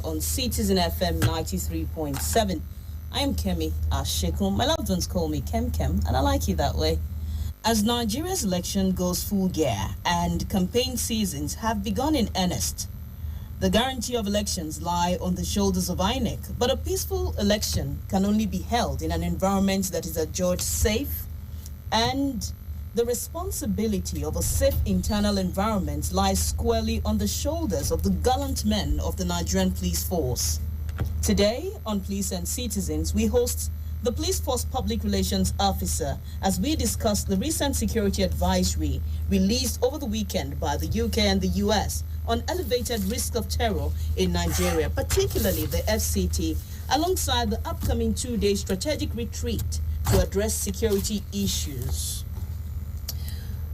on Citizen FM 93.7. I am Kemi Ashikun. My loved ones call me Kem, and I like it that way. As Nigeria's election goes full gear and campaign seasons have begun in earnest, the guarantee of elections lie on the shoulders of INEC, but a peaceful election can only be held in an environment that is adjudged safe, and the responsibility of a safe internal environment lies squarely on the shoulders of the gallant men of the Nigerian police force. Today, on Police and Citizens, we host the Police Force Public Relations Officer as we discuss the recent security advisory released over the weekend by the UK and the US on elevated risk of terror in Nigeria, particularly the FCT, alongside the upcoming two-day strategic retreat to address security issues.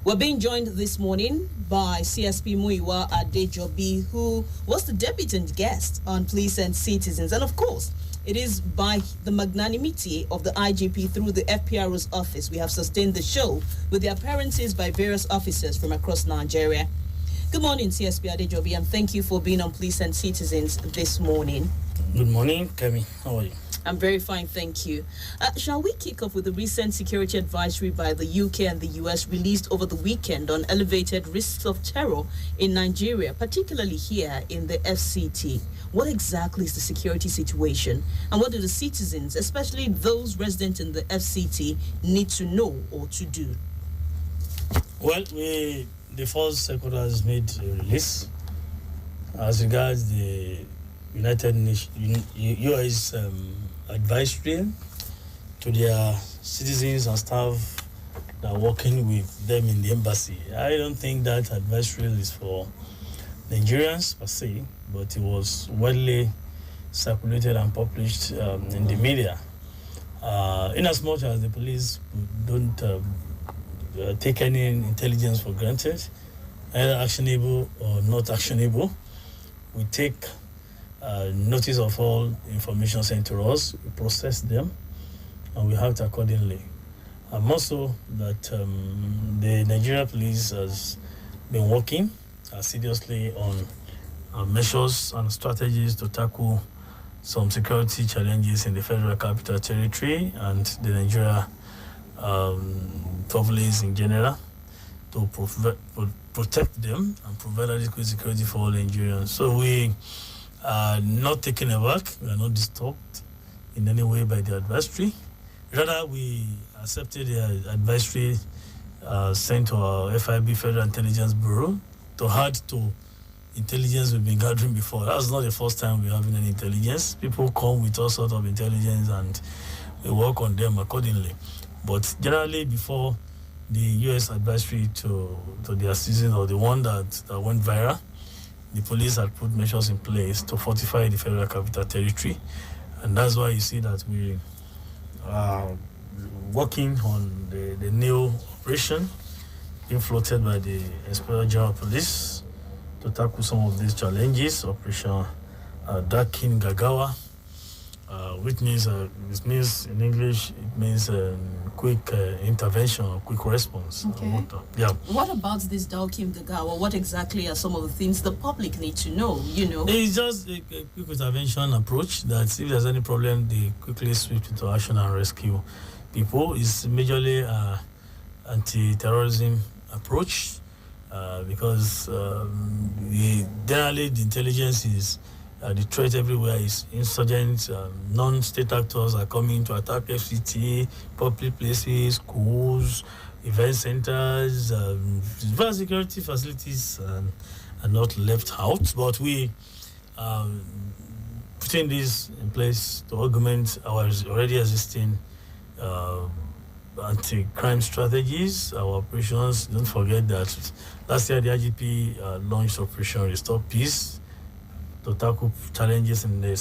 We're being joined this morning by CSP Muyiwa Adejobi, who was the debutant guest on Police and Citizens. And of course, it is by the magnanimity of the IGP through the FPRO's office we have sustained the show with the appearances by various officers from across Nigeria. Good morning, CSP Adejobi, and thank you for being on Police and Citizens this morning. Good morning, Kemi. How are you? I'm very fine, thank you. Shall we kick off with the recent security advisory by the UK and the US released over the weekend on elevated risks of terror in Nigeria, particularly here in the FCT? What exactly is the security situation, and what do the citizens, especially those resident in the FCT, need to know or to do? Well, the force headquarters made a release as regards the United Nations US advisory to their citizens and staff that are working with them in the embassy. I don't think that advisory is for Nigerians per se, but it was widely circulated and published in the media. In as much as the police don't take any intelligence for granted, either actionable or not actionable, we take notice of all information sent to us, we process them, and we act accordingly. And also that the Nigeria police has been working seriously on measures and strategies to tackle some security challenges in the Federal Capital Territory and the Nigeria police in general, to protect them and provide adequate security for all Nigerians. So we are not taken aback, we are not disturbed in any way by the advisory. Rather, we accepted the advisory sent to our FIB, Federal Intelligence Bureau, to add to intelligence we've been gathering before. That's not the first time we're having any intelligence. People come with all sorts of intelligence and we work on them accordingly. But generally, before the US advisory to their season, or the one that went viral, the police had put measures in place to fortify the Federal Capital Territory. And that's why you see that we are working on the new operation being floated by the Inspector General of Police to tackle some of these challenges. Operation Dakin Gagawa, which means it means in English, it means quick intervention or quick response. Okay. Yeah. What about this Dakim Gagawa? What exactly are some of the things the public need to know? It's just a quick intervention approach that if there's any problem, they quickly switch into action and rescue people. It's majorly anti-terrorism approach because generally the intelligence is the threat everywhere is insurgents, non-state actors are coming to attack FCT, public places, schools, event centers, various security facilities are not left out. But we putting this in place to augment our already existing anti-crime strategies, our operations. Don't forget that last year the IGP launched Operation Restore Peace to tackle challenges in the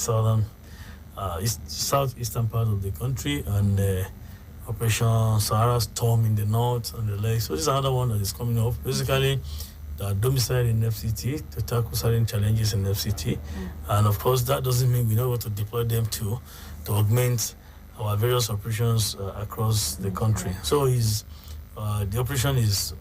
southeastern part of the country, and Operation Sahara Storm in the north and the lake. So this is another one that is coming up. Basically, the domicile in FCT to tackle certain challenges in FCT, and of course that doesn't mean we know what to deploy them to augment our various operations across the country. So the operation is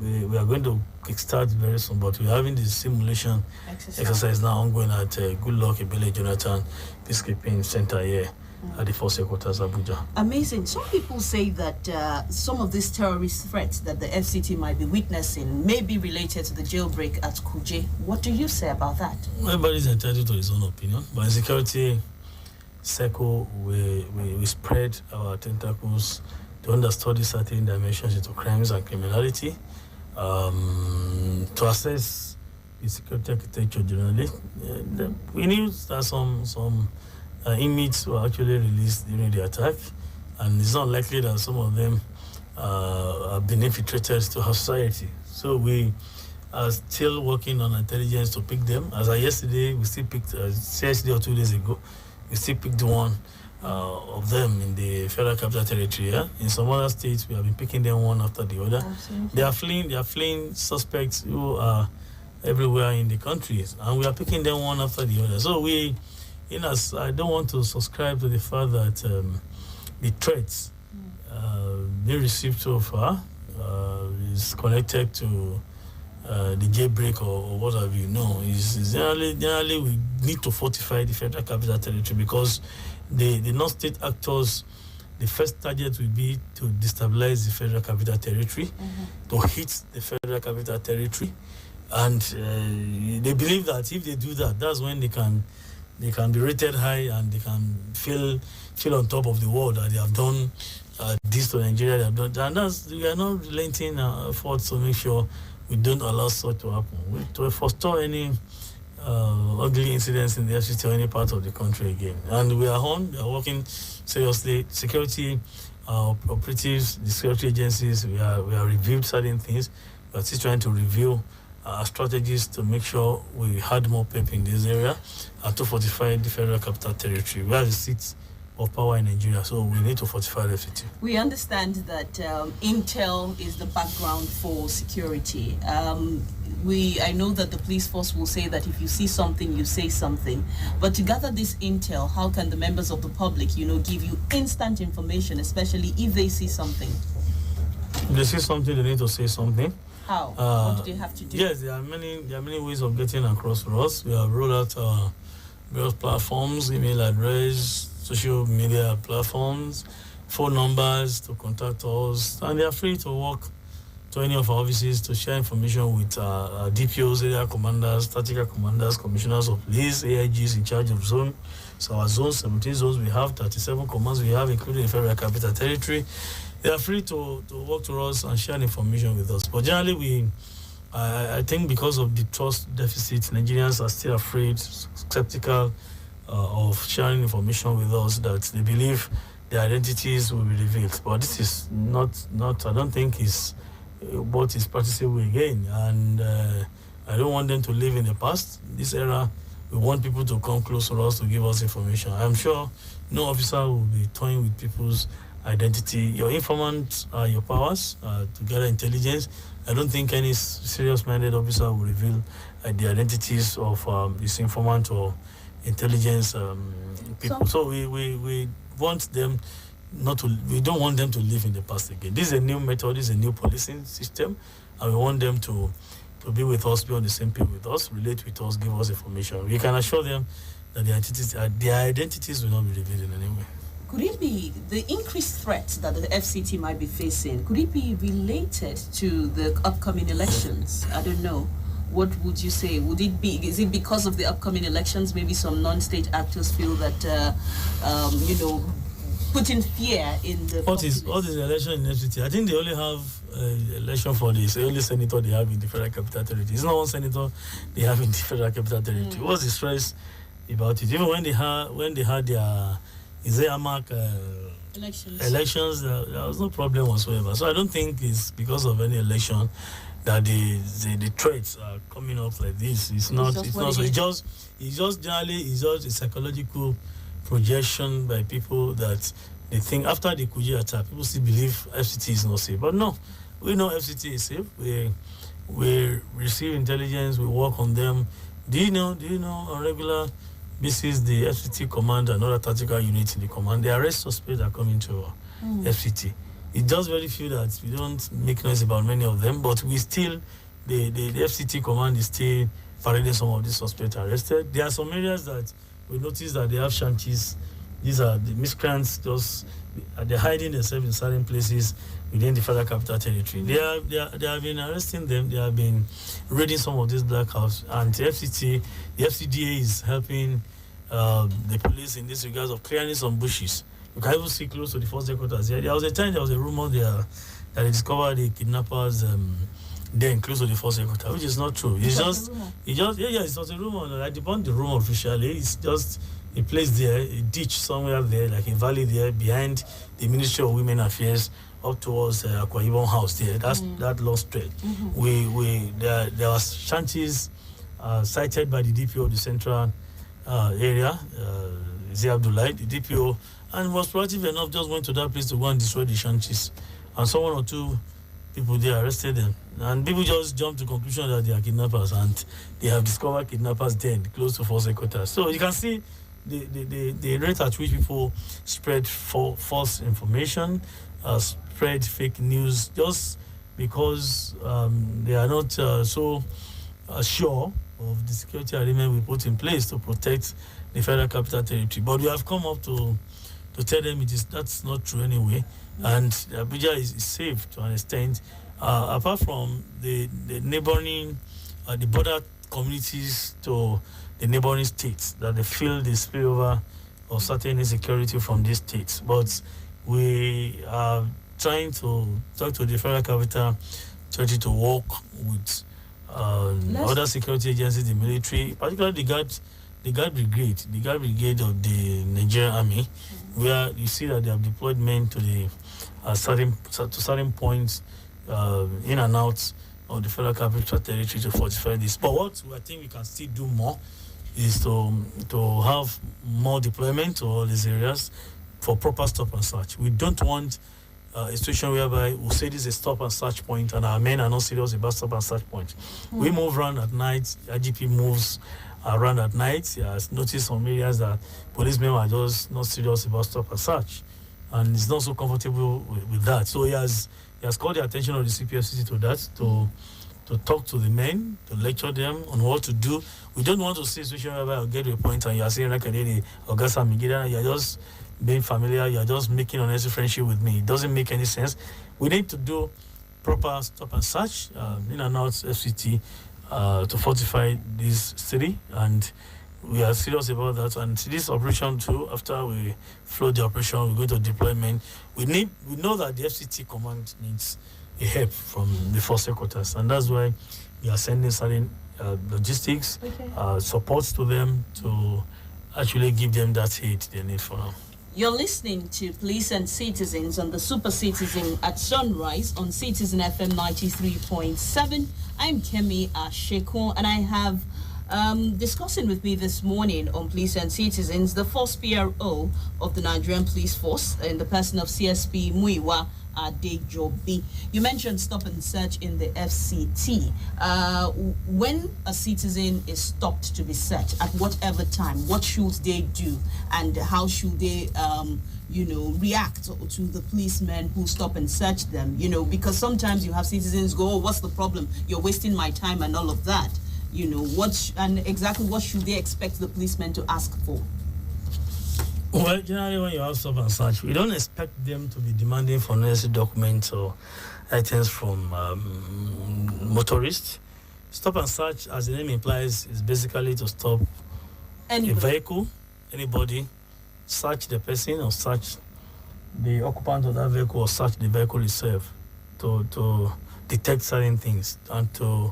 we are going to kickstart very soon, but we're having this simulation exercise now ongoing at Goodluck Ebele Jonathan Peacekeeping Center here at the Force Headquarters, Abuja. Amazing. Some people say that some of these terrorist threats that the FCT might be witnessing may be related to the jailbreak at Kuje. What do you say about that? Everybody's entitled to his own opinion, but in security circle, we spread our tentacles to understudy certain dimensions into crimes and criminality, to assess the security architecture generally. We knew that some inmates were actually released during the attack, and it's not likely that some of them have been infiltrated to our society. So we are still working on intelligence to pick them. As of yesterday, we still picked, yesterday or 2 days ago, we still picked one of them in the Federal Capital Territory. Yeah? In some other states, we have been picking them one after the other. Absolutely. They are fleeing suspects who are everywhere in the country, and we are picking them one after the other. So I don't want to subscribe to the fact that the threats being received so far is connected to the jailbreak or what have you. No, is generally we need to fortify the Federal Capital Territory, because the non-state actors, the first target will be to destabilize the Federal Capital Territory, to hit the Federal Capital Territory, and they believe that if they do that, that's when they can be rated high and they can feel on top of the world that they have done this to Nigeria. They have done, and we are not relenting efforts to make sure we don't allow such to happen. To forestall any ugly incidents in the FCT or any part of the country again. And we are working seriously. Security operatives, the security agencies, we are reviewed certain things. We are still trying to review strategies to make sure we had more pep in this area and to fortify the Federal Capital Territory. We are the seat of power in Nigeria, so we need to fortify the FCT. We understand that intel is the background for security. I know that the police force will say that if you see something, you say something. But to gather this intel, how can the members of the public, give you instant information, especially if they see something? If they see something, they need to say something. How? What do they have to do? Yes, there are many ways of getting across for us. We have rolled out various platforms, email address, social media platforms, phone numbers to contact us, and they are free to walk to any of our offices to share information with DPOs, area commanders, tactical commanders, commissioners of police, AIGs in charge of zone. So our zones, 17 zones, we have 37 commands we have, including the Federal Capital Territory. They are free to walk to us and share information with us. But generally, I think because of the trust deficit, Nigerians are still afraid, skeptical of sharing information with us, that they believe their identities will be revealed. But this is not I don't think is what is practicable again. And I don't want them to live in the past. This era, we want people to come close to us to give us information. I'm sure no officer will be toying with people's identity. Your informants are your powers to gather intelligence. I don't think any serious-minded officer will reveal the identities of this informant or intelligence people. So we want them we don't want them to live in the past again. This is a new method, this is a new policing system, and we want them to be with us, be on the same page with us, relate with us, give us information. We can assure them that their identities will not be revealed in any way. Could it be the increased threats that the FCT might be facing? Could it be related to the upcoming elections? I don't know. What would you say? Is it because of the upcoming elections? Maybe some non-state actors feel that, putting fear in the What is the election in FCT? I think they only have election for this. The only senator they have in the Federal Capital Territory. It's not one senator they have in the Federal Capital Territory. What's the stress about it? Even when they had their elections, there was no problem whatsoever. So I don't think it's because of any election that the threats are coming up like this. It's just a psychological projection by people that they think after the Kuje attack, people still believe FCT is not safe. But no, we know FCT is safe. We receive intelligence, we work on them. Do you know on regular basis the FCT command and other tactical units in the command, they arrest suspects that come into FCT. It's just very few that we don't make noise about many of them, but we still, the FCT command is still parading some of these suspects arrested. There are some areas that we notice that they have shanties. These are the miscreants, just they're hiding themselves in certain places within the Federal Capital Territory. They have been arresting them. They have been raiding some of these black houses, and the FCDA is helping the police in this regards of clearing some bushes. You can even see close to the force headquarters here. There was a time there was a rumor there that they discovered the kidnappers then close to the force headquarters, which is not true. It's not a rumor. I debunked the rumor officially. It's just a place there, a ditch somewhere there, like a valley there behind the Ministry of Women Affairs up towards Akwa Ibom House there. That's that long stretch. There was shanties cited by the DPO of the central area, Zia Abdullah, the DPO, and was proactive enough, just went to that place to go and destroy the shanties. And someone or two people there arrested them. And people just jumped to the conclusion that they are kidnappers, and they have discovered kidnappers then close to force headquarters. So you can see the rate at which people spread false information, spread fake news, just because they are not so sure of the security arrangement we put in place to protect the Federal Capital Territory. But we have come up to tell them that's not true anyway, and Abuja is safe to an extent, apart from the neighboring, the border communities to the neighboring states that they feel the spillover of certain insecurity from these states. But we are trying to talk to the Federal Capital Territory to work with other security agencies, the military, particularly the guard brigade of the Nigerian Army, where you see that they have deployed men to the certain points in and out of the Federal Capital Territory to fortify this. But what I think we can still do more is to have more deployment to all these areas for proper stop and search. We don't want a situation whereby we'll say this is a stop and search point and our men are not serious about stop and search point. We move around at night, IGP moves around at night. He has noticed some areas that policemen are just not serious about stop and search, and he's not so comfortable with that. So he has called the attention of the CPFCC to that, to talk to the men, to lecture them on what to do. We don't want to see a situation whereby I'll get to a point and you are saying like Augusta Migida, you're just being familiar, you're just making unnecessary friendship with me. It doesn't make any sense. We need to do proper stop and search in and out FCT to fortify this city, and we are serious about that. And this operation too, after we float the operation, we go to deployment. We know that the FCT command needs a help from the force headquarters, and that's why we are sending certain logistics supports to them to actually give them that aid they need for now. You're listening to Police and Citizens on the Super Citizen at Sunrise on Citizen FM 93.7. I'm Kemi Asheko, and I have discussing with me this morning on Police and Citizens the first PRO of the Nigerian Police Force in the person of CSP Muiwa Adejobi. You mentioned stop and search in the FCT. When a citizen is stopped to be searched, at whatever time, what should they do, and how should they react to the policemen who stop and search them? Because sometimes you have citizens go, oh, what's the problem? You're wasting my time and all of that. Exactly what should they expect the policemen to ask for? Well, generally, when you have stop and search, we don't expect them to be demanding for necessary documents or items from motorists. Stop and search, as the name implies, is basically to stop a vehicle, anybody, search the person or search the occupant of that vehicle or search the vehicle itself to detect certain things and to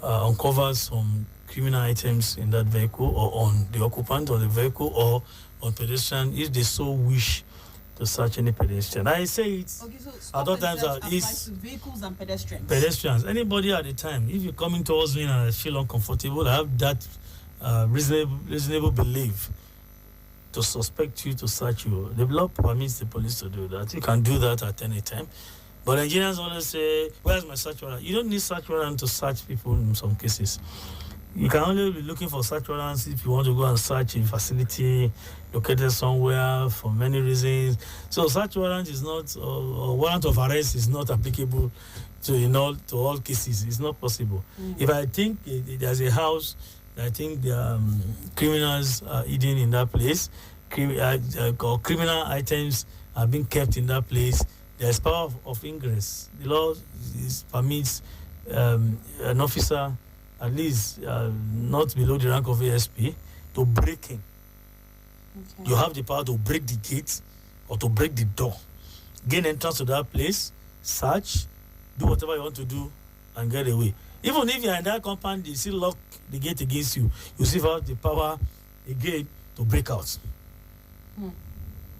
uncover some criminal items in that vehicle or on the occupant of the vehicle or on pedestrian if they so wish to search any pedestrian. I say it at all times applies to vehicles and pedestrians. Pedestrians, anybody at the time. If you're coming towards me and I feel uncomfortable, I have that reasonable belief to suspect you, to search you. The law permits the police to do that. You can do that at any time. But Nigerians always say, where's my search warrant? You don't need search warrant to search people in some cases. You can only be looking for search warrants if you want to go and search a facility located somewhere for many reasons. So search warrant is not, or warrant of arrest is not applicable to all cases. It's not possible. If I think there's a house, I think the criminals are hidden in that place, or criminal items are being kept in that place, there's power of ingress. The law permits an officer, at least not below the rank of ASP, to break in. Okay. You have the power to break the gate or to break the door, gain entrance to that place, search, do whatever you want to do, and get away. Even if you're in that compound, they still lock the gate against you. You still have the power again to break out.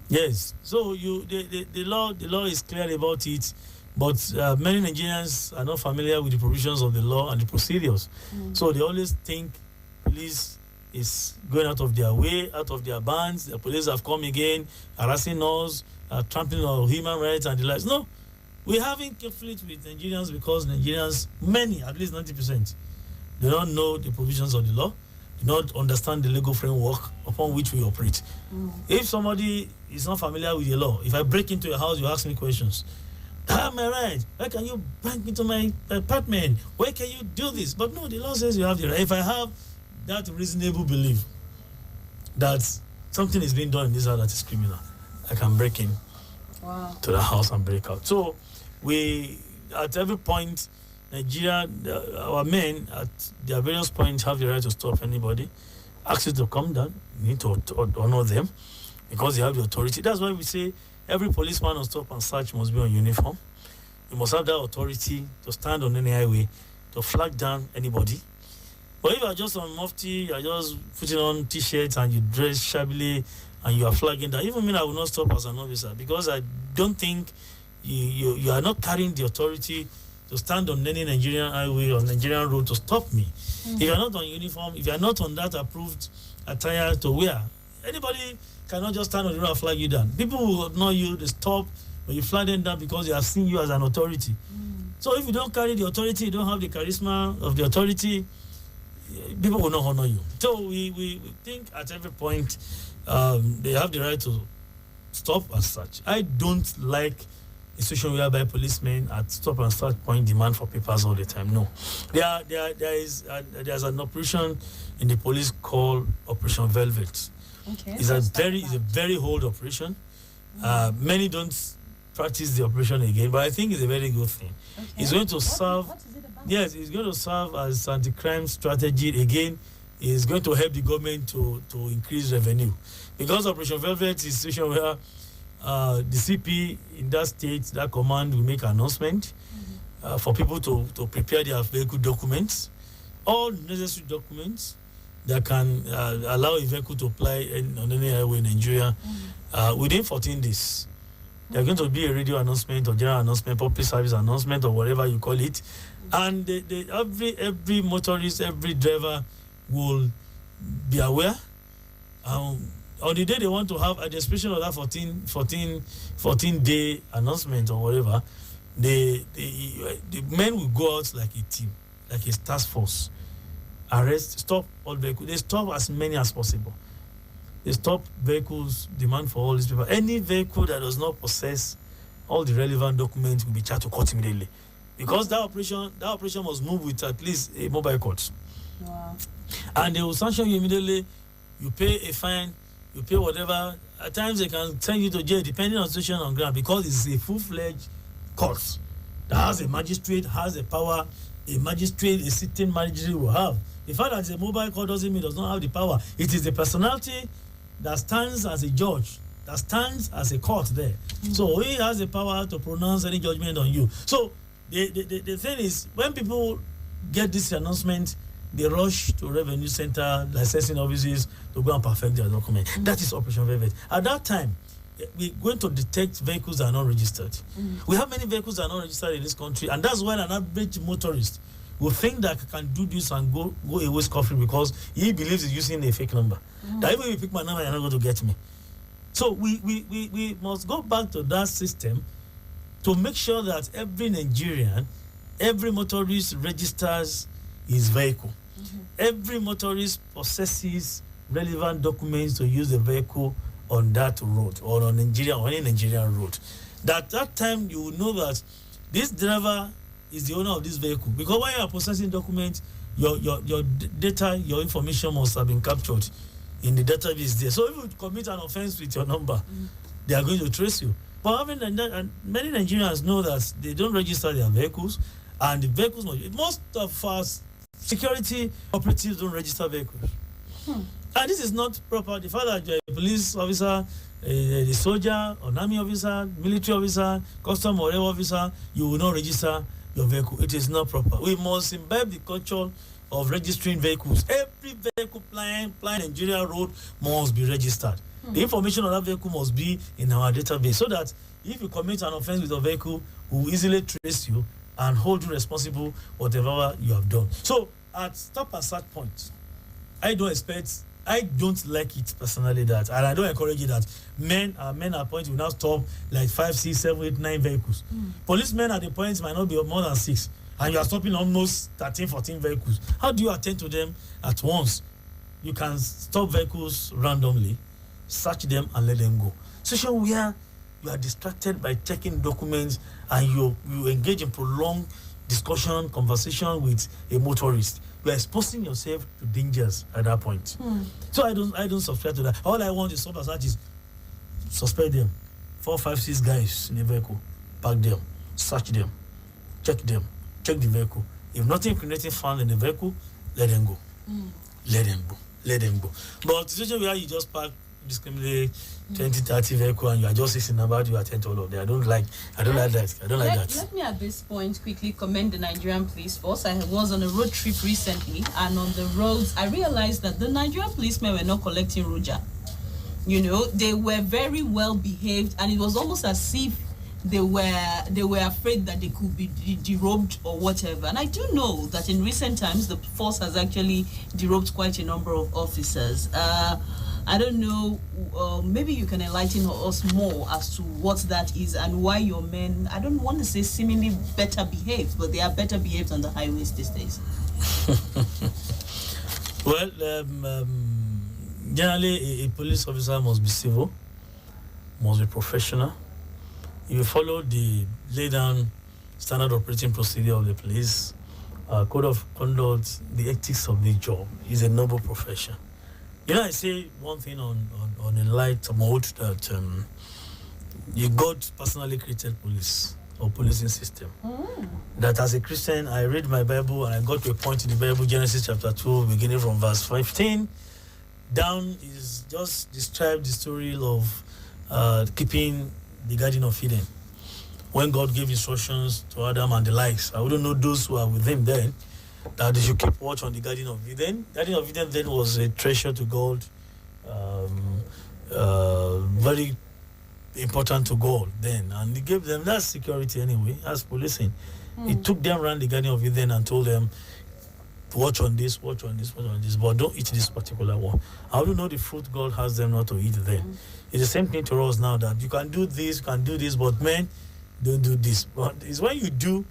Yes. So the law is clear about it. But many Nigerians are not familiar with the provisions of the law and the procedures. So they always think police is going out of their way, out of their bands. The police have come again, harassing us, trampling on human rights and the likes. No, we're having conflict with Nigerians because Nigerians, many, at least 90%, they don't know the provisions of the law, do not understand the legal framework upon which we operate. If somebody is not familiar with the law, if I break into your house, you ask me questions. Am I right? Why can you break into my apartment? Why can you do this? But no, the law says you have the right. If I have that reasonable belief that something is being done in this house that is criminal, I can break in to the house and break out. So we, at every point, Nigeria, our men at their various points have the right to stop anybody, ask you to come down. You need to honor them because they have the authority. That's why we say every policeman on stop and search must be on uniform. You must have that authority to stand on any highway, to flag down anybody. But if you are just on mufti, you are just putting on T-shirts and you dress shabbily and you are flagging that, even me, I will not stop as an officer because I don't think you are not carrying the authority to stand on any Nigerian highway or Nigerian road to stop me. If you are not on uniform, if you are not on that approved attire to wear, anybody cannot just stand on the road and flag you down. People will know you, they stop, but you flag them down because they have seen you as an authority. So if you don't carry the authority, you don't have the charisma of the authority, people will not honor you. So we think at every point they have the right to stop and search. I don't like a situation whereby policemen at stop and search point demand for papers all the time. No. There's an operation in the police called Operation Velvet. Okay, it's a very old operation. Many don't practice the operation again, but I think it's a very good thing. Okay. It's going to serve. What is it about? Yes, it's going to serve as anti-crime strategy again. It's going to help the government to increase revenue because Operation Velvet is a situation where the CP in that state, that command, will make an announcement for people to prepare their vehicle documents, all necessary documents that can allow a vehicle to apply on any highway in Nigeria within 14 days. There's going to be a radio announcement or general announcement, public service announcement, or whatever you call it. And every motorist, every driver will be aware. On the day they want to have a expression of that 14-day announcement or whatever, the men will go out like a team, like a task force. Arrest, stop all vehicles. They stop as many as possible. They stop vehicles, demand for all these people. Any vehicle that does not possess all the relevant documents will be charged to court immediately. Because that operation must move with at least a mobile court. Wow. And they will sanction you immediately. You pay a fine, you pay whatever. At times they can send you to jail depending on the situation on ground because it's a full-fledged court that has a magistrate, has a power. A magistrate, a sitting magistrate will have. The fact that it's a mobile court doesn't mean it does not have the power. It is the personality that stands as a judge, that stands as a court there. So he has the power to pronounce any judgment on you. So the thing is, when people get this announcement, they rush to revenue center, licensing offices to go and perfect their document. That is Operation Velvet. At that time, we're going to detect vehicles that are not registered. We have many vehicles that are not registered in this country, and that's why an average motorist will think that can do this and go away scot-free because he believes he's using a fake number. That even if you pick my number, you're not going to get me. So we must go back to that system to make sure that every Nigerian, every motorist registers his vehicle. Every motorist possesses relevant documents to use the vehicle on that road or on any Nigerian road. That time you will know that this driver is the owner of this vehicle, because when you are possessing documents, your data, your information must have been captured in the database there. So if you commit an offense with your number, they are going to trace you. But having and many Nigerians know that they don't register their vehicles, and the vehicles most of us security operatives don't register vehicles. And this is not proper. The fact that you're a police officer, a soldier, an army officer, military officer, custom or whatever officer, you will not register your vehicle. It is not proper. We must imbibe the culture of registering vehicles. Every vehicle flying Nigeria road must be registered. The information on that vehicle must be in our database, so that if you commit an offense with a vehicle, we will easily trace you and hold you responsible whatever you have done. So at stop and start point, I don't like it personally that, and I don't encourage it that men at point will now stop like 5, 6, 7, 8, 9 vehicles. Policemen at the point might not be more than 6, and you are stopping almost 13, 14 vehicles. How do you attend to them at once? You can stop vehicles randomly, search them and let them go. Situation where you are distracted by checking documents and you engage in prolonged discussion, conversation with a motorist, you are exposing yourself to dangers at that point. So I don't subscribe to that. All I want is such is suspect them. 4, 5, 6 guys in the vehicle, park them, search them, check the vehicle. If nothing incriminating found in the vehicle, let them go. Let them go. But the situation where you just park discriminate 20, 30 vehicle and you are just listening about, you attend to all of them. I don't like that. Let me at this point quickly commend the Nigerian police force. I was on a road trip recently, and on the roads I realized that the Nigerian policemen were not collecting roja. You know, they were very well behaved, and it was almost as if they were afraid that they could be derobed or whatever. And I do know that in recent times the force has actually derobed quite a number of officers. I don't know, maybe you can enlighten us more as to what that is and why your men, I don't want to say seemingly better behaved, but they are better behaved on the highways these days. Well, generally, a police officer must be civil, must be professional. If you follow the laid down standard operating procedure of the police, code of conduct, the ethics of the job is a noble profession. You know, I say one thing on a light mode that God personally created police or policing system. That as a Christian, I read my Bible and I got to a point in the Bible, Genesis chapter 2, beginning from verse 15, down is just described the story of keeping the Garden of Eden. When God gave instructions to Adam and the likes, I wouldn't know those who are with him then, that they should keep watch on the Garden of Eden. Garden of Eden then was a treasure to God, very important to God then, and he gave them that security anyway as policing. He took them around the Garden of Eden and told them, watch on this, but don't eat this particular one. How do you know the fruit God has them not to eat then? It's the same thing to us now, that you can do this, but men, don't do this. But it's when you do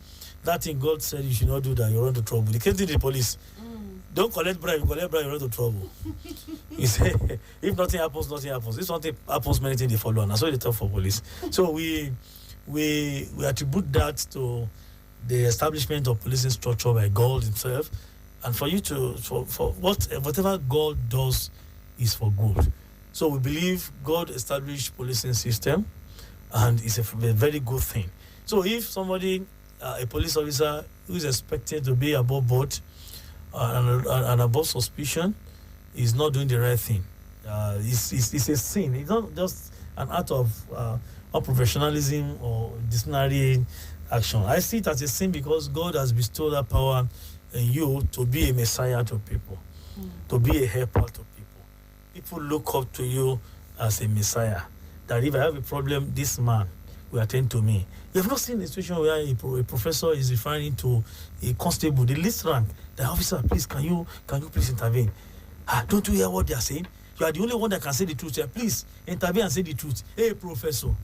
that thing God said you should not do that, you run to trouble. The case to the police. Don't collect bribe, you run to trouble. He said, if nothing happens, nothing happens. If something happens, many things they follow. And that's why they talk for police. So we attribute that to the establishment of policing structure by God himself. And for you for whatever God does is for good. So we believe God established policing system, and it's a very good thing. So if somebody, a police officer who is expected to be above board and above suspicion, is not doing the right thing, it's a sin. It's not just an act of unprofessionalism or disciplinary action. I see it as a sin because God has bestowed that power in you to be a messiah to people, to be a helper to people. People look up to you as a messiah. That if I have a problem, this man will attend to me. You have not seen a situation where a professor is referring to a constable, the least rank. The officer, please, can you please intervene? Don't you hear what they are saying? You are the only one that can say the truth. Please intervene and say the truth. Hey, professor,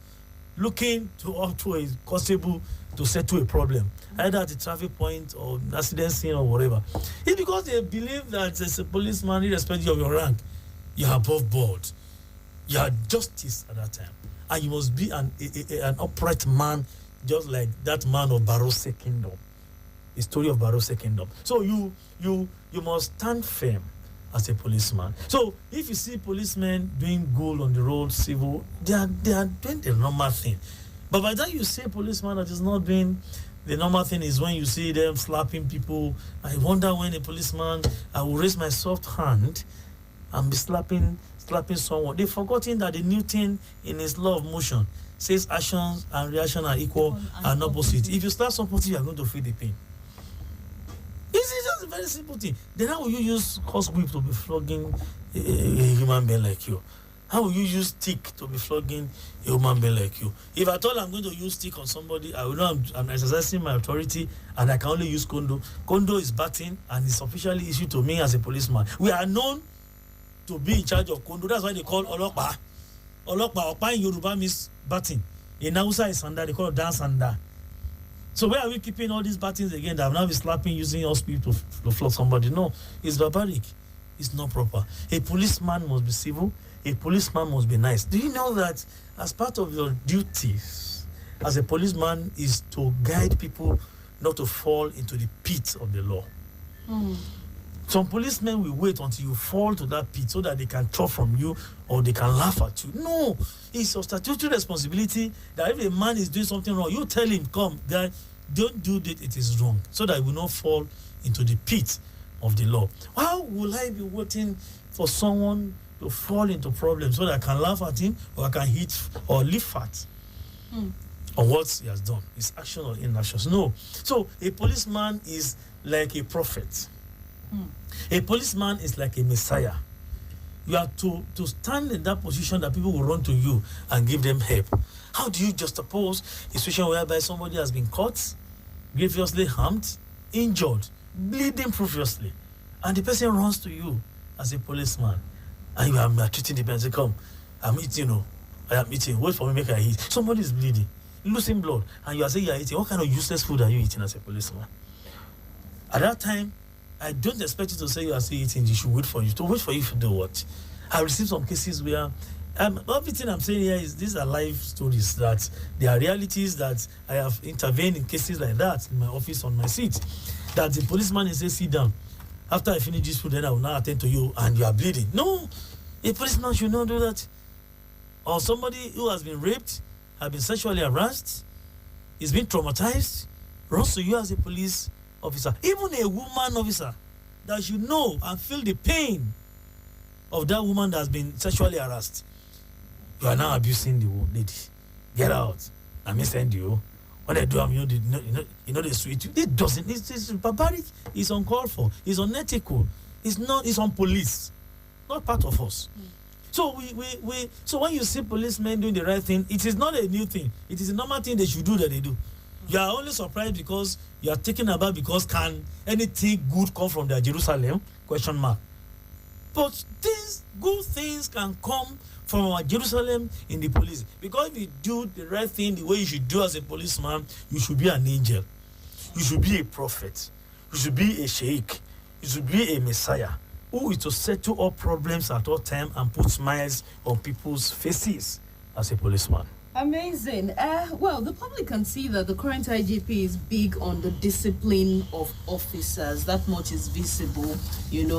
looking to up to a constable to settle a problem, either at a traffic point or an accident scene or whatever. It's because they believe that as a policeman, irrespective of your rank, you are above board. You are justice at that time. And you must be an upright man, just like that man of Barose Kingdom. The story of Barose Kingdom. So you must stand firm as a policeman. So if you see policemen doing good on the road, civil, they are doing the normal thing. But by the time you see a policeman that is not doing the normal thing, is when you see them slapping people. I wonder when a policeman, I will raise my soft hand and be slapping someone. They've forgotten that the new thing in his law of motion says actions and reaction are equal and opposite. If you slap somebody, you are going to feel the pain. It's just a very simple thing. Then how will you use horse whip to be flogging a human being like you? How will you use stick to be flogging a human being like you? If I told I'm going to use stick on somebody, I will know I'm exercising my authority and I can only use kondo. Kondo is batting and it's officially issued to me as a policeman. We are known to be in charge of kondo. That's why they call Olokpa. Okpa in Yoruba means batting. In Hausa is sanda, they call it dance sanda. So where are we keeping all these battings again that I've now been slapping using all speed to flog somebody? No, it's barbaric. It's not proper. A policeman must be civil. A policeman must be nice. Do you know that as part of your duties as a policeman is to guide people not to fall into the pit of the law? Some policemen will wait until you fall to that pit so that they can talk from you or they can laugh at you. No, it's your statutory responsibility that if a man is doing something wrong, you tell him, come, guy, don't do that, it is wrong, so that he will not fall into the pit of the law. How will I be waiting for someone to fall into problems so that I can laugh at him or I can hit or lift fat on what he has done, his action or inactions? No. So a policeman is like a prophet. A policeman is like a messiah. You have to stand in that position that people will run to you and give them help. How do you juxtapose a situation whereby somebody has been caught, grievously harmed, injured, bleeding profusely, and the person runs to you as a policeman, and you are treating the person, come, I'm eating, I am eating, wait for me, make I eat. Somebody is bleeding, losing blood, and you are saying you are eating. What kind of useless food are you eating as a policeman? At that time, I don't expect you to say you are still eating. You should wait for you. To wait for you to do what? I received some cases where everything I'm saying here is these are life stories, that they are realities that I have intervened in cases like that in my office on my seat. That the policeman is saying, sit down. After I finish this food, then I will now attend to you and you are bleeding. No, a policeman should not do that. Or somebody who has been raped, has been sexually harassed, is being traumatized, runs to you as a police officer, even a woman officer, that should know and feel the pain of that woman that has been sexually harassed. You are now abusing the lady. Get out. I may send you. When I do, they sweet you. It doesn't. It's barbaric. It's uncalled for. It's unethical. It's not. It's on police. Not part of us. So So when you see policemen doing the right thing, it is not a new thing. It is a normal thing they should do that they do. You are only surprised because you are taken aback because can anything good come from their Jerusalem? Question mark. But these good things can come from our Jerusalem in the police. Because if you do the right thing the way you should do as a policeman, you should be an angel. You should be a prophet. You should be a sheikh. You should be a messiah who is to settle all problems at all time and put smiles on people's faces as a policeman. Amazing. Well, the public can see that the current IGP is big on the discipline of officers. That much is visible, in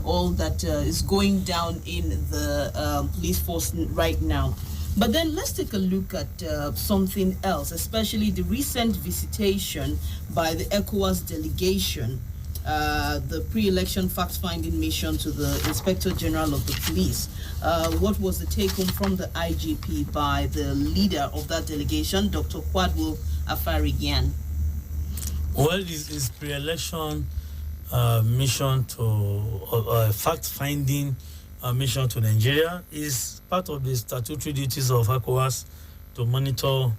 all that is going down in the police force right now. But then let's take a look at something else, especially the recent visitation by the ECOWAS delegation, the pre-election fact-finding mission to the Inspector General of the Police. What was the take-home from the IGP by the leader of that delegation, Dr. Kwadwo Afarigian? Well, this pre-election mission to fact-finding mission to Nigeria is part of the statutory duties of ECOWAS to monitor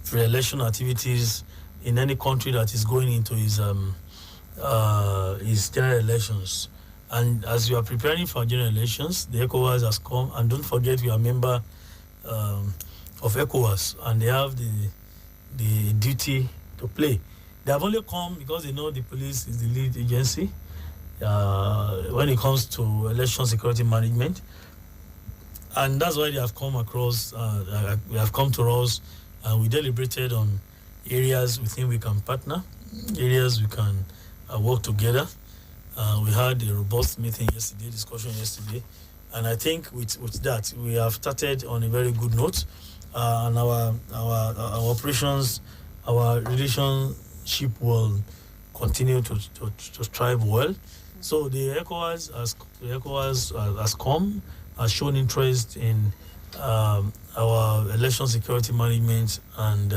pre-election activities in any country that is going into his general elections. And as you are preparing for general elections, the ECOWAS has come, and don't forget we are a member of of ECOWAS, and they have the duty to play. They have only come because they know the police is the lead agency when it comes to election security management, and that's why they have come across. They have come to us, and we deliberated on areas we think we can partner, areas we can work together. We had a robust discussion yesterday, and I think with that we have started on a very good note, and our operations, our relationship will continue to strive well. So the ECOWAS has come, has shown interest in our election security management, and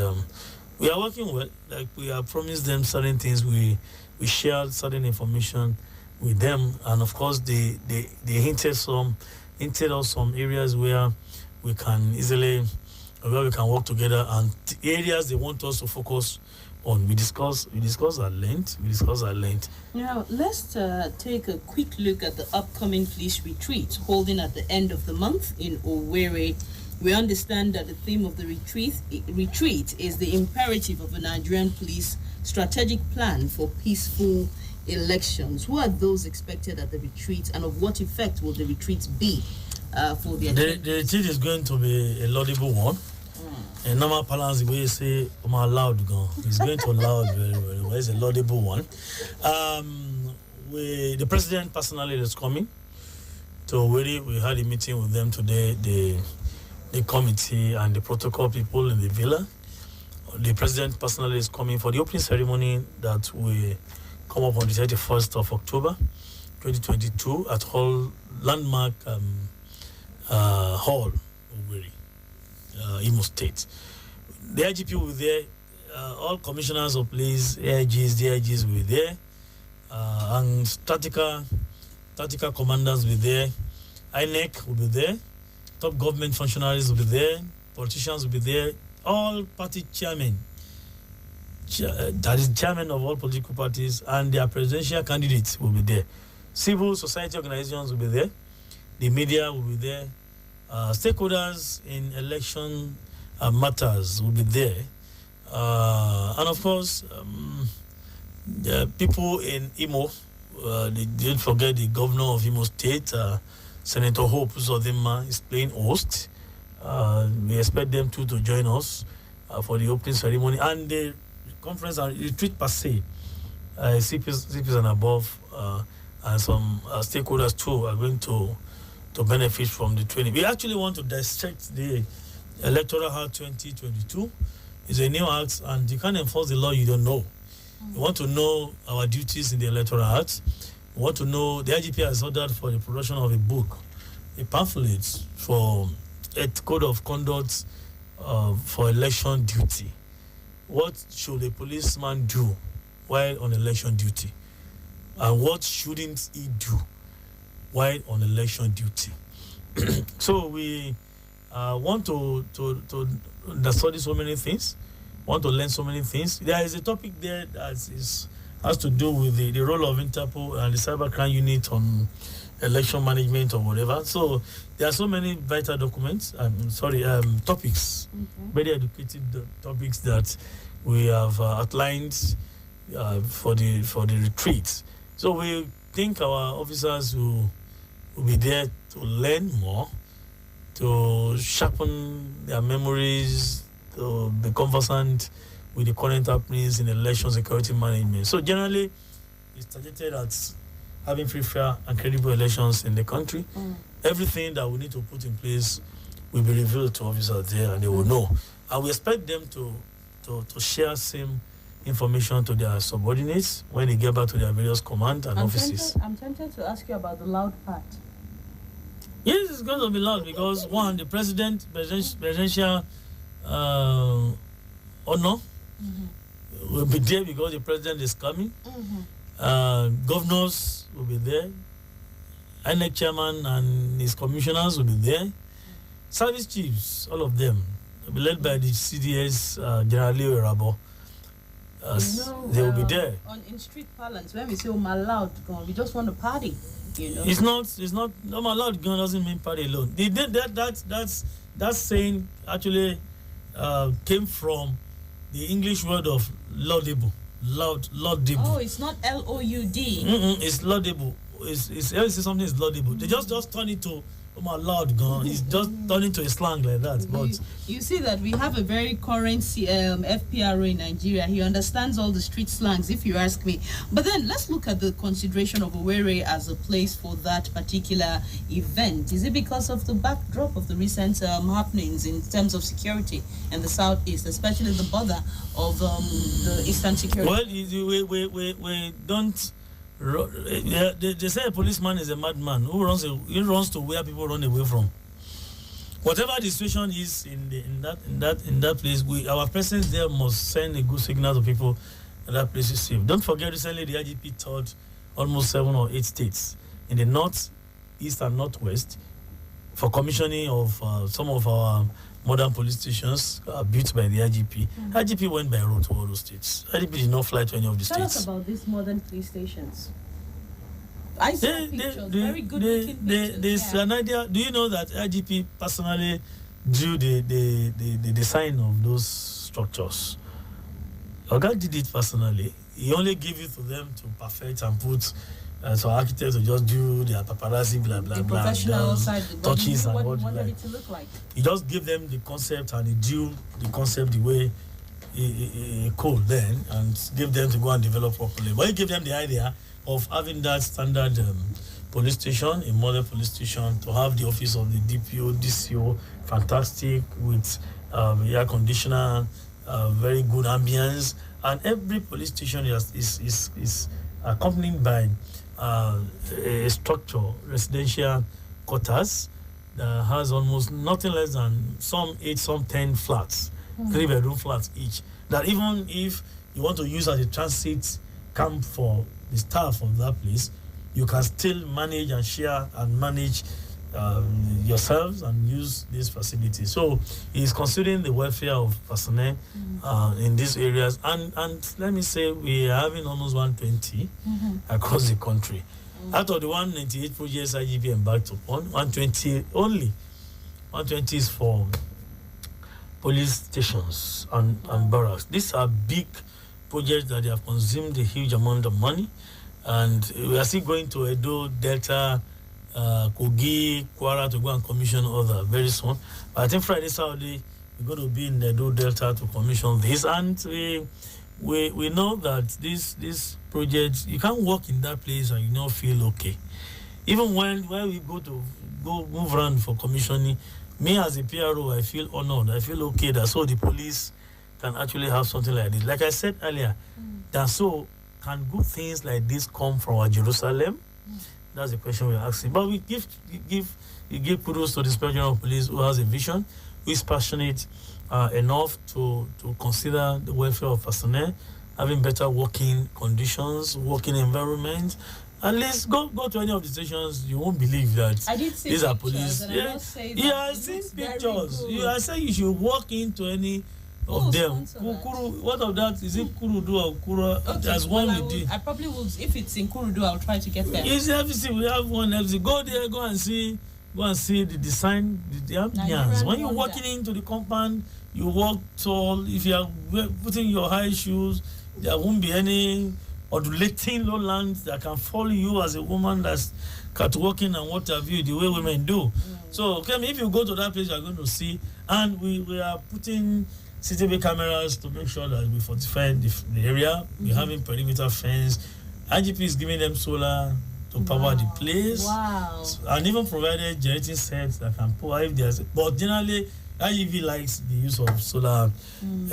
we are working well. Like, we have promised them certain things. We shared certain information with them, and of course they hinted us some areas where we can work together, and the areas they want us to focus on. We discuss at length. Now, let's take a quick look at the upcoming police retreat holding at the end of the month in Owerri. We understand that the theme of the retreat is the imperative of a Nigerian police strategic plan for peaceful elections. Who are those expected at the retreat, and of what effect will the retreat be for the retreat is going to be a laudable one. And normal balance, the way you say, loud gun. It's going to loud very, very well. It's a laudable one. The president personally is coming to Owerri. We had a meeting with them today, the committee and the protocol people in the villa. The president personally is coming for the opening ceremony that will come up on the 31st of October 2022 at Landmark Hall, Owerri, Imo State. The IGP will be there, all commissioners of police, AIGs, DIGs will be there, and tactical commanders will be there, INEC will be there, top government functionaries will be there, politicians will be there, all party chairmen, that is chairman of all political parties, and their presidential candidates will be there. Civil society organizations will be there, the media will be there, stakeholders in election matters will be there, and of course, the people in Imo. They didn't forget the governor of Imo State, Senator Hope Uzodinma, is playing host. We expect them to join us for the opening ceremony and the conference and retreat per se. CPs and above, and some stakeholders too are going to benefit from the training. We actually want to dissect the Electoral Act 2022. It's a new act, and you can't enforce the law you don't know. We want to know our duties in the Electoral Act. We want to know the IGP has ordered for the production of a book, a pamphlet for a code of conduct for election duty. What should a policeman do while on election duty? And what shouldn't he do while on election duty? So we want to study so many things, want to learn so many things. There is a topic there that has to do with the role of Interpol and the cybercrime unit on election management or whatever. So there are so many vital documents. Topics, very educated topics that we have outlined for the retreat. So we think our officers will be there to learn more, to sharpen their memories, to be conversant with the current happenings in election security management. So generally, it's targeted at having free, fair, and credible elections in the country. Everything that we need to put in place will be revealed to officers there, and they will know. And we expect them to share same information to their subordinates when they get back to their various command and offices. I'm tempted to ask you about the loud part. Yes, it's going to be loud because one, the presidential honor will be there because the president is coming. Governors will be there. INEC chairman and his commissioners will be there. Service chiefs, all of them, will be led by the CDS General Leo Rabo. They will be there. In street parlance, when we say loud gun, we just want to party. You know? It's not loud gun doesn't mean party alone. That's saying actually came from the English word of laudable. Laudable. Oh, it's not Loud. It's laudable. It's say something is laudable. They just turn it to loud gun. It's just turn into a slang like that. But you see that we have a very current FPRO in Nigeria. He understands all the street slangs, if you ask me. But then let's look at the consideration of Owerri as a place for that particular event. Is it because of the backdrop of the recent happenings in terms of security in the southeast, especially the border of the eastern security? Well, we don't. They say a policeman is a madman who runs to where people run away from. Whatever the situation is in that place, our presence there must send a good signal to people that that place is safe. Don't forget, recently the IGP toured almost 7 or 8 states in the north, east, and northwest for commissioning of some of our modern police stations built by the IGP. IGP went by road to all those states. IGP did not fly to any of the Tell states. us about these modern police stations. I saw pictures, very good looking pictures. There's an idea. Do you know that IGP personally drew the design of those structures? Oga did it personally. He only gave it to them to perfect and put so architects to just do their paparazzi, blah blah the blah, professional side, touches and what you like. it to look like. He just gave them the concept and he drew the concept the way he could then, and gave them to go and develop properly. But he gave them the idea of having that standard police station, a model police station, to have the office of the DPO, DCO, fantastic with air conditioner, very good ambience, and every police station is accompanied by a structure, residential quarters that has almost nothing less than some 8, some 10 flats, 3-bedroom flats each. That even if you want to use as a transit camp for the staff of that place, you can still manage and share and manage yourselves and use these facilities. So he's considering the welfare of personnel in these areas, and let me say we are having almost 120 across the country. Out of the 198 projects IGP embarked upon, 120 is for police stations and barracks. These are big projects that they have consumed a huge amount of money, and we are still going to Edo, Delta, Kogi, Kwara to go and commission other very soon. But I think Friday, Saturday, we're going to be in the Edo Delta to commission this, and we know that this project, you can't walk in that place and you not feel okay. Even when we go move around for commissioning, me as a PRO, I feel honored. I feel okay that so the police can actually have something like this. Like I said earlier, that so can good things like this come from our Jerusalem? That's the question we're asking. But we give kudos to the Inspector General of Police, who has a vision, who is passionate enough to consider the welfare of personnel, having better working conditions, working environment. At least go to any of the stations, you won't believe that these are police. I've seen pictures. I say you should walk into any of them. What of that? Is it Kurudu or Kura? Okay, There's one we did. I probably will. If it's in Kurudu, I'll try to get there. It's everything. We have one everything. Go there, go and see the design, the ambience. When you're walking into the compound, you walk tall. If you are putting your high shoes, there won't be any undulating lowlands that can follow you as a woman that's catwalking and what have you, the way women do. So, if you go to that place, you're going to see. And we are putting CCTV cameras to make sure that we fortify the area. We're having perimeter fence. IGP is giving them solar to power the place. Wow. And even provided generating sets that can power if there's. But generally, IGP likes the use of solar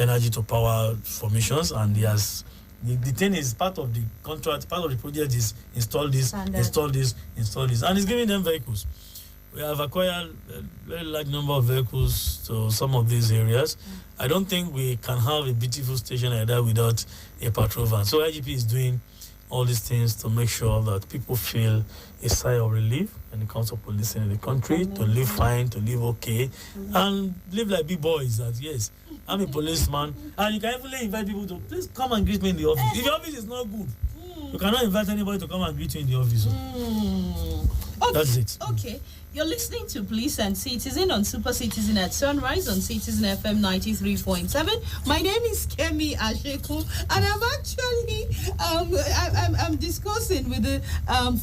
energy to power formations, and there's. The thing is part of the contract, part of the project is install this, and it's giving them vehicles. We have acquired a very large number of vehicles to some of these areas. I don't think we can have a beautiful station like that without a patrol van. So IGP is doing all these things to make sure that people feel a sigh of relief when it comes to policing in the country, to live fine, to live okay, and live like big boys. That yes, I'm a policeman, and you can even invite people to please come and greet me in the office. If your office is not good, you cannot invite anybody to come and greet you in the office. Okay, that's it. Okay. You're listening to Police and Citizen on Super Citizen at Sunrise on Citizen FM 93.7. My name is Kemi Asheku, and I'm actually I'm discussing with the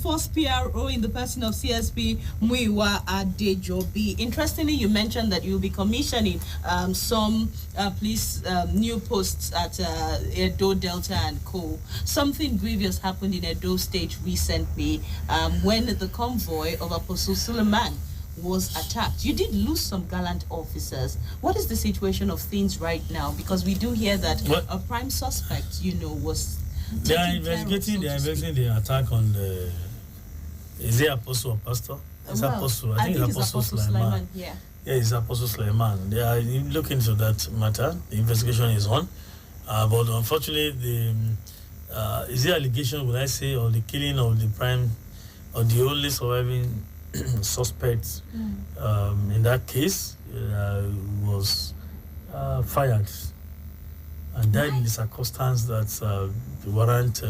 first PRO in the person of CSP Muiwa Adejobi. Interestingly, you mentioned that you'll be commissioning some police new posts at Edo Delta and Co. Something grievous happened in Edo State recently when the convoy of Apostle Suleiman was attacked. You did lose some gallant officers. What is the situation of things right now? Because we do hear that a prime suspect, was. They are investigating the attack on the. Is it Apostle or Pastor? It's Apostle. I think it's Apostle Sulaiman. Yeah, it's Apostle Sulaiman. They are looking into that matter. The investigation is on. But unfortunately, is the allegation, would I say, or the killing of the prime, or the only surviving suspect in that case was fired and died in the circumstance that warrant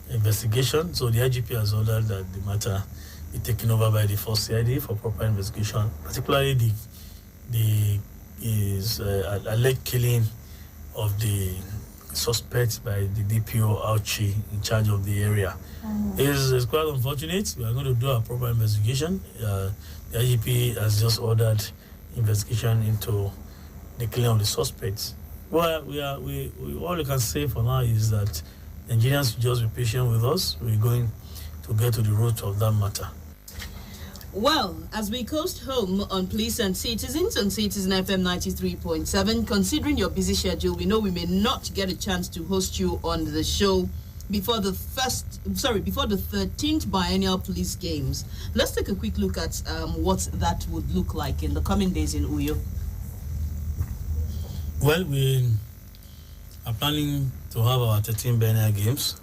investigation. So the IGP has ordered that the matter be taken over by the first CID for proper investigation, particularly the alleged killing of the suspect by the DPO Auchi in charge of the area. It's quite unfortunate. We are going to do a proper investigation. The IGP has just ordered investigation into the killing of the suspects. Well, all we can say for now is that Nigerians should just be patient with us. We're going to get to the root of that matter. Well, as we coast home on Police and Citizens on Citizen FM 93.7, considering your busy schedule, we know we may not get a chance to host you on the show before the 13th biennial police games. Let's take a quick look at what that would look like in the coming days in Uyo. Well, we are planning to have our 13th biennial games.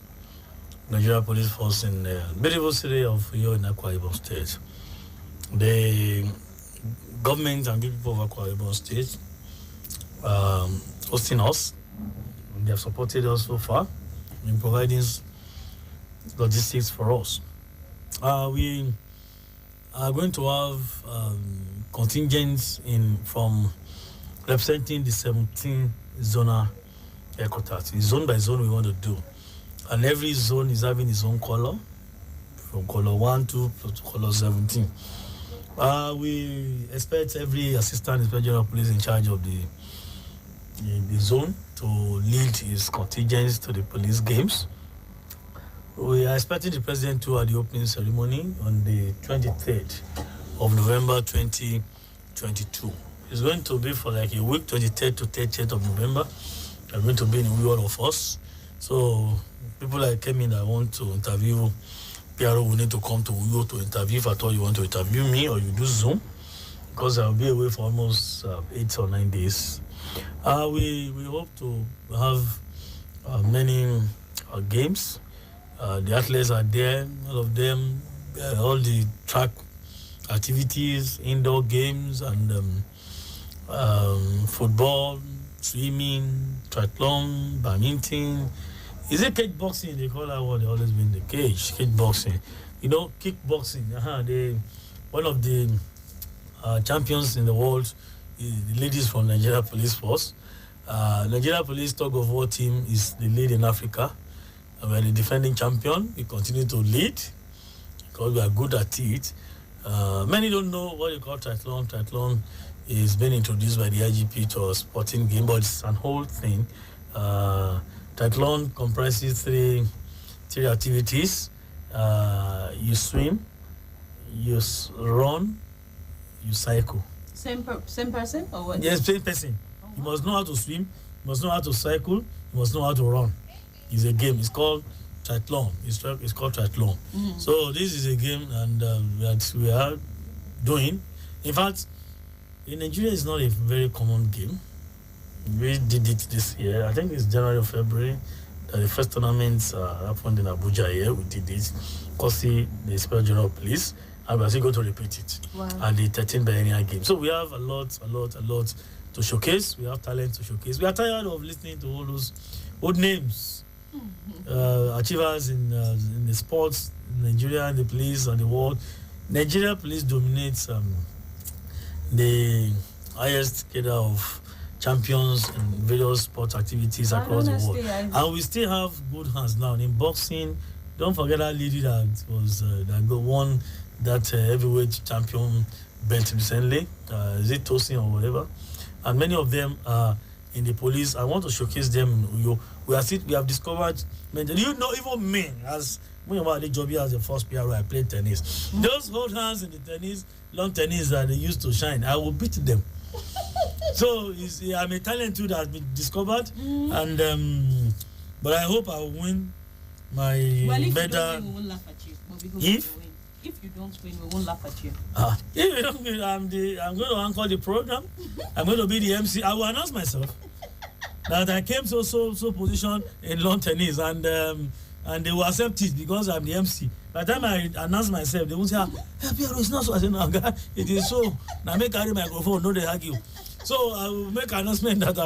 Nigeria Police Force in the beautiful city of Uyo in Akwa Ibom State. The government and people of Akwa Ibom State hosting us. They have supported us so far in providing logistics for us. We are going to have contingents from representing the 17 zonal headquarters. It's zone by zone we want to do. And every zone is having its own color, from color 1 to color 17. We expect every assistant inspector general of police in charge of the zone to lead his contingents to the police games. We are expecting the president to at the opening ceremony on the 23rd of November 2022. It's going to be for like a week, 23rd to 30th of November. We're going to be in all of us. So people like Kemi that want to interview PRO will need to come to Uyo to interview if at all you want to interview me, or you do Zoom, because I'll be away for almost 8 or 9 days. We hope to have many games. The athletes are there, all of them, all the track activities, indoor games, and football, swimming, triathlon, badminton. Is it cage boxing? They call that one. They always been the cage boxing. Kickboxing. One of the champions in the world is the ladies from Nigeria Police Force. Nigeria Police Tug of War team is the lead in Africa. We're the defending champion. We continue to lead because we are good at it. Many don't know what you call triathlon. Triathlon is being introduced by the IGP to a sporting game, but it's an whole thing. Triathlon comprises three activities. You swim, you run, you cycle. Same person or what? Yes, same person. Oh, you must know how to swim, you must know how to cycle, you must know how to run. It's a game. It's called triathlon. It's called triathlon. Mm-hmm. So this is a game and that we are doing. In fact, in Nigeria, it's not a very common game. We did it this year. I think it's January or February. The first tournaments happened in Abuja here. We did it. Kosi, the Inspector General of Police, and we're still going to repeat it. Wow. At the 13th biennial game. So we have a lot to showcase. We have talent to showcase. We are tired of listening to all those old names. Achievers in the sports, in Nigeria, and the police, and the world. Nigeria police dominates the highest cadre of champions in various sport activities across the world. And we still have good hands now in boxing. Don't forget that lady that was that won that heavyweight champion belt recently. Is it Tosin or whatever? And many of them are in the police. I want to showcase them. We have discovered. You know, even me as Joby as the first player I played tennis. Those hold hands in the tennis, long tennis that they used to shine. I will beat them. So I'm a talent too that has been discovered, and but I hope I will win my medal. We won't laugh at you. If you don't win, we won't laugh at you. If you don't win, I'm going to anchor the program. I'm going to be the MC. I will announce myself that I came so position in lawn tennis, and they will accept it because I'm the MC. By the time I announce myself, they won't say, Piero, it's not so. I say, no, God, it is so. Now make carry microphone, no, they argue. So I will make an announcement that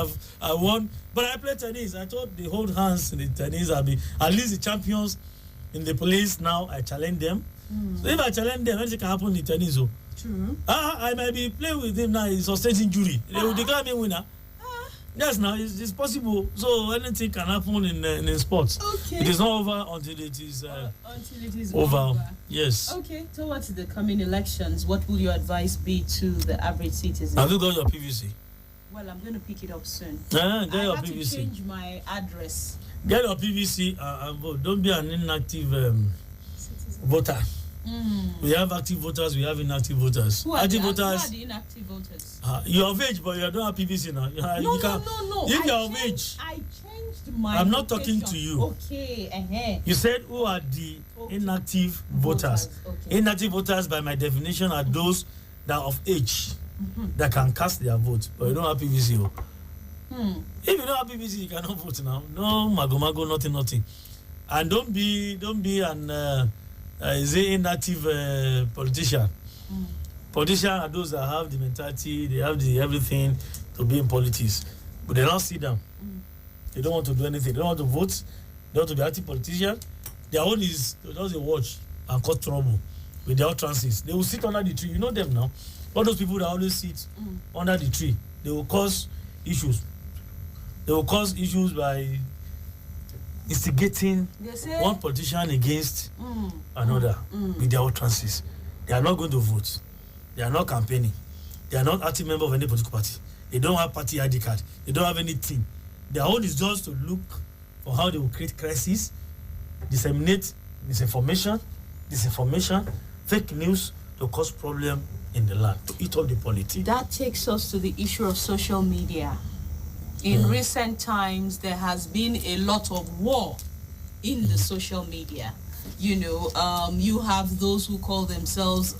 I won. But I play tennis. I thought they hold hands in the tennis. I'll be at least the champions in the police. Now I challenge them. So if I challenge them, anything can happen in tennis. True. I might be playing with him now. He's sustained injury. They will declare me winner. Yes, now it's possible. So anything can happen in sports. Okay. It is not over until it is over. Yes. Okay. Towards the coming elections, what will your advice be to the average citizen? Have you got your PVC? Well, I'm going to pick it up soon. Get I your have PVC. to change my address. Get your PVC and vote. Don't be an inactive voter. We have active voters, we have inactive voters. Who are active the, voters. who are the inactive voters? You're of age, but you don't have PVC now. No. If you're of age, I changed my I'm not location. talking to you. Okay. You said who are the inactive voters? Okay. Inactive voters, by my definition, are those that are of age that can cast their vote, but you don't have PVC. If you don't have PVC, you cannot vote now. No mago, nothing. And don't be an is it inactive politician? Politicians are those that have the mentality, they have the everything to be in politics, but they don't sit down. They don't want to do anything. They don't want to vote. They want to be active politician. Their own is to just watch and cause trouble with their utterances. They will sit under the tree. You know them now. All those people that always sit under the tree, they will cause issues. They will cause issues by instigating one politician against another with their utterances. They are not going to vote. They are not campaigning. They are not active member of any political party. They don't have party ID card. They don't have anything. Their own is just to look for how they will create crisis, disseminate disinformation, fake news to cause problem in the land, to eat up the polity. That takes us to the issue of social media. In recent times, there has been a lot of war in the social media. You know, you have those who call themselves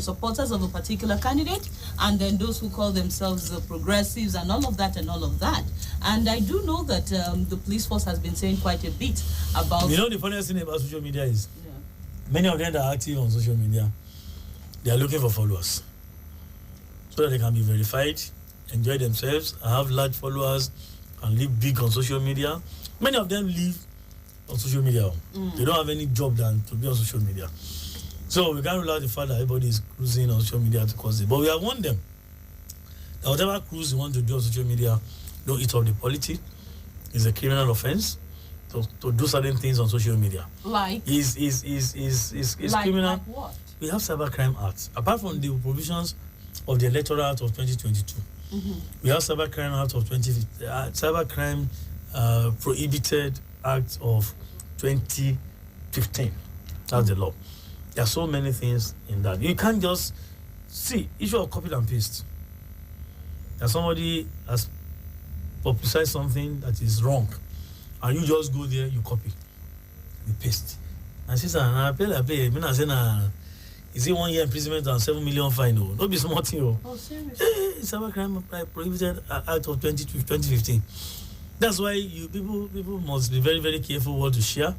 supporters of a particular candidate, and then those who call themselves the progressives and all of that. And I do know that the police force has been saying quite a bit about... You know, the funniest thing about social media is many of them that are active on social media, they are looking for followers so that they can be verified, enjoy themselves, and have large followers and live big on social media. Many of them live on social media. They don't have any job than to be on social media. So we can't rule out the fact that everybody is cruising on social media to cause it. But we have warned them that whatever cruise you want to do on social media, don't eat up the polity. It's a criminal offense to do certain things on social media. Like? Is criminal. Like what? We have Cybercrime Act. Apart from the provisions of the Electoral Act of 2022, we have Cybercrime Act of 2015, Cybercrime Prohibited Act of 2015. That's the law. There are so many things in that. You can't just see issue of copy and paste. That somebody has publicized something that is wrong, and you just go there, you copy, you paste. And sister, I play. Me na say na, is it 1 year imprisonment and 7 million fine? No, don't be smart, you. Oh, seriously? Cybercrime Prohibited Act of 2015. That's why people must be very, very careful what to share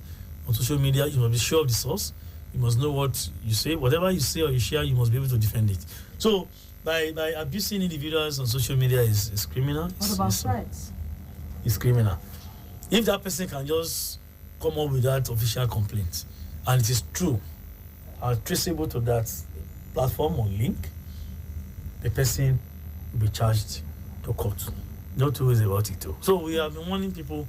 on social media. You must be sure of the source. You must know what you say. Whatever you say or you share, you must be able to defend it. So by abusing individuals on social media is criminal. What about threats? It's criminal. If that person can just come up with that official complaint, and it is true are traceable to that platform or link, the person will be charged to court. No two ways about it too. So we have been warning people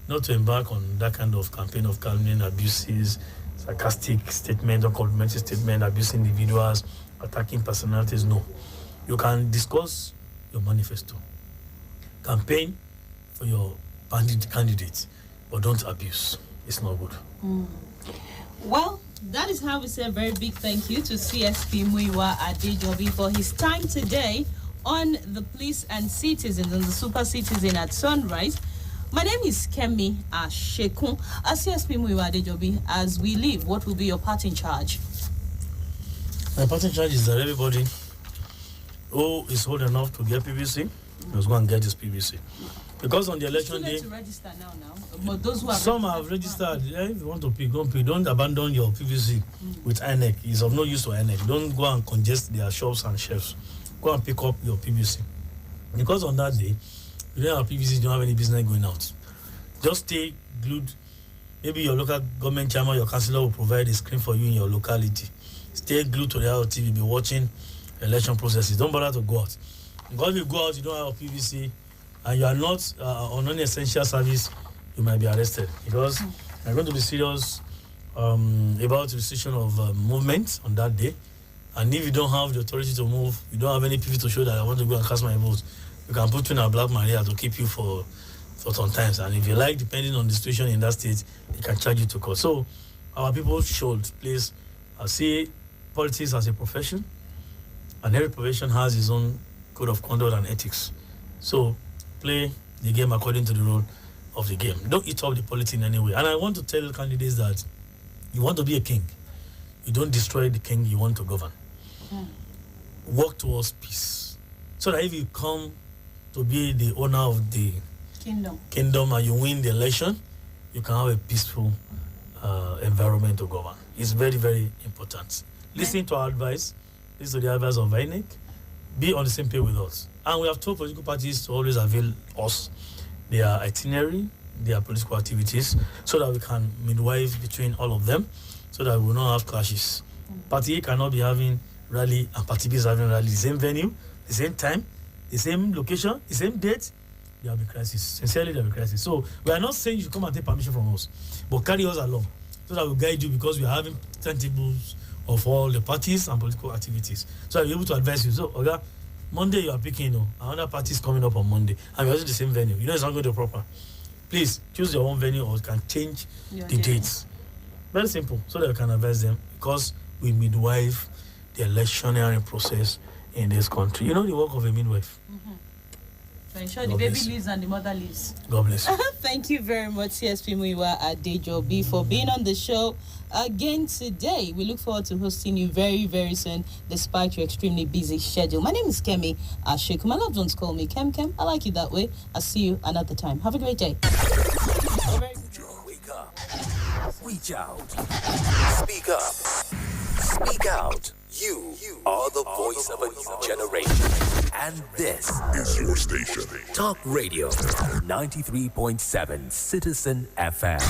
not to embark on that kind of campaign of calumny, abuses, sarcastic statement or complimentary statement, abusing individuals, attacking personalities. No. You can discuss your manifesto, campaign for your candidate, but don't abuse. It's not good. Well, that is how we say a very big thank you to CSP Muiwa Adejobi for his time today on the Police and Citizens and the Super Citizen at Sunrise. My name is Kemi Ashekun. CSP Muiwa Adejobi, as we leave, what will be your parting charge? My parting charge is that everybody who is old enough to get PVC must go and get his PVC. Because on the election day, to register now. But those who have some have registered. If you want to pick, don't pick. Don't abandon your PVC with INEC. It's of no use to INEC. Don't go and congest their shops and shelves. Go and pick up your PVC. Because on that day, you don't have PVC, you don't have any business going out. Just stay glued. Maybe your local government chairman, your councillor will provide a screen for you in your locality. Stay glued to the TV, be watching election processes. Don't bother to go out. Because if you go out, you don't have a PVC, and you are not on non-essential service, you might be arrested. Because you're going to be serious about restriction of movement on that day. And if you don't have the authority to move, you don't have any PV to show that I want to go and cast my vote, you can put you in a black Maria to keep you for some times. And if you like, depending on the situation in that state, they can charge you to court. So our people should please see politics as a profession, and every profession has its own code of conduct and ethics. So play the game according to the rule of the game. Don't eat up the politics in any way. And I want to tell candidates that you want to be a king, you don't destroy the king you want to govern. Work towards peace, so that if you come to be the owner of the kingdom and you win the election, you can have a peaceful environment to govern. It's very, very important. Listen to our advice. Listen to the advice of INEC. Be on the same page with us. And we have told political parties to always avail us their itinerary, their political activities, so that we can midwife between all of them, so that we will not have clashes. Party A cannot be having rally and Party B is having rally, the same venue, the same time, the same location, the same date. There will be crisis. Sincerely, there will be crisis. So we are not saying you should come and take permission from us, but carry us along, so that we guide you, because we are having timetables of all the parties and political activities. So I'll be able to advise you. So, okay, Monday you are picking, another party is coming up on Monday, and we're also the same venue. It's not going to be proper. Please choose your own venue, or you can change the dates. Very simple, so that you can advise them, because we midwife the electioneering process in this country. You know the work of a midwife. To ensure the baby lives and the mother lives. God bless you. Thank you very much, CSP Muiwa Adejobi, for being on the show again today. We look forward to hosting you very, very soon, despite your extremely busy schedule. My name is Kemi Ashik. My loved ones call me Kem. I like it that way. I'll see you another time. Have a great day. Wake up. Reach out. Speak up. Speak out. You are the voice of a new generation. And this is your station. Talk Radio 93.7 Citizen FM.